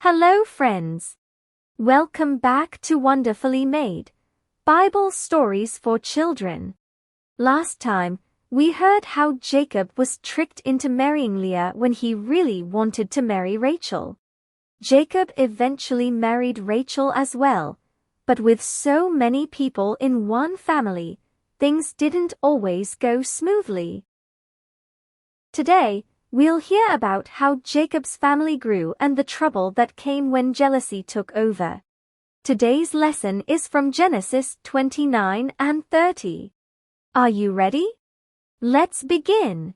Hello friends. Welcome back to Wonderfully Made Bible Stories for Children. Last time, we heard how Jacob was tricked into marrying Leah when he really wanted to marry Rachel. Jacob eventually married Rachel as well, but with so many people in one family, things didn't always go smoothly. Today, we'll hear about how Jacob's family grew and the trouble that came when jealousy took over. Today's lesson is from Genesis 29 and 30. Are you ready? Let's begin.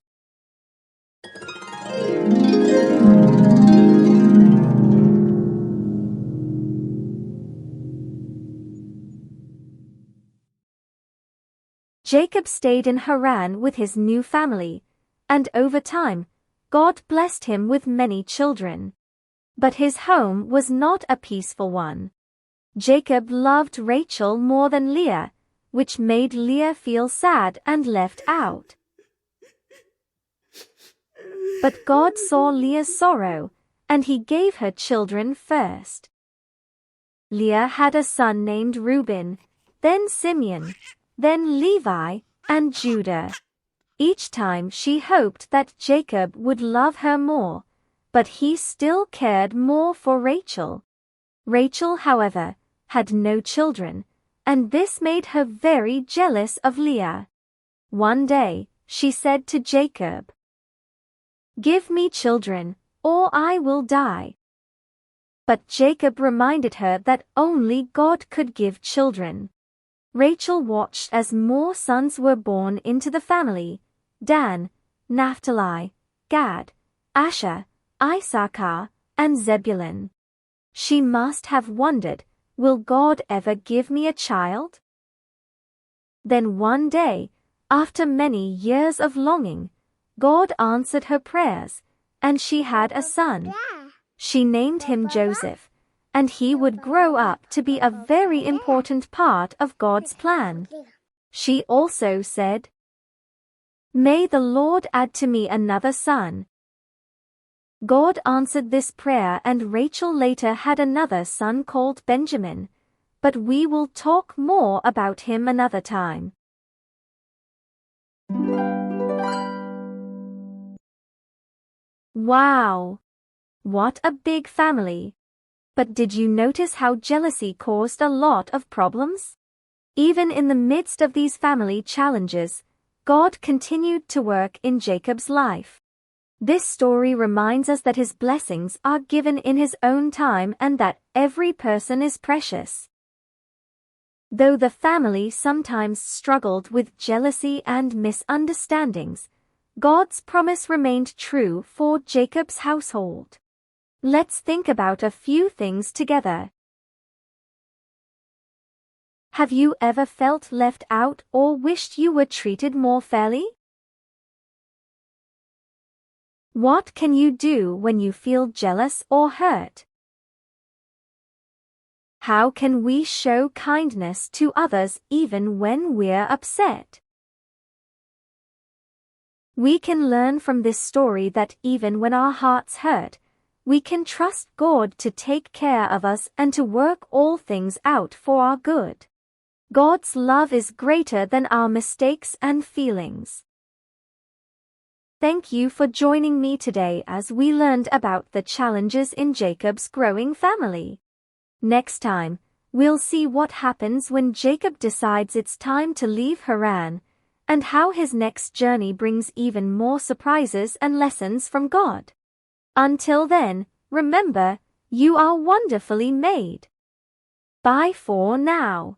Jacob stayed in Haran with his new family, and over time, God blessed him with many children. But his home was not a peaceful one. Jacob loved Rachel more than Leah, which made Leah feel sad and left out. But God saw Leah's sorrow, and he gave her children first. Leah had a son named Reuben, then Simeon, then Levi, and Judah. Each time she hoped that Jacob would love her more, but he still cared more for Rachel. Rachel, however, had no children, and this made her very jealous of Leah. One day, she said to Jacob, "Give me children, or I will die." But Jacob reminded her that only God could give children. Rachel watched as more sons were born into the family: Dan, Naphtali, Gad, Asher, Issachar, and Zebulun. She must have wondered, will God ever give me a child? Then one day, after many years of longing, God answered her prayers, and she had a son. She named him Joseph, and he would grow up to be a very important part of God's plan. She also said, "May the Lord add to me another son." God answered this prayer, and Rachel later had another son called Benjamin, but we will talk more about him another time. Wow! What a big family! But did you notice how jealousy caused a lot of problems? Even in the midst of these family challenges, God continued to work in Jacob's life. This story reminds us that his blessings are given in his own time and that every person is precious. Though the family sometimes struggled with jealousy and misunderstandings, God's promise remained true for Jacob's household. Let's think about a few things together. Have you ever felt left out or wished you were treated more fairly? What can you do when you feel jealous or hurt? How can we show kindness to others even when we're upset? We can learn from this story that even when our hearts hurt, we can trust God to take care of us and to work all things out for our good. God's love is greater than our mistakes and feelings. Thank you for joining me today as we learned about the challenges in Jacob's growing family. Next time, we'll see what happens when Jacob decides it's time to leave Haran, and how his next journey brings even more surprises and lessons from God. Until then, remember, you are wonderfully made. Bye for now.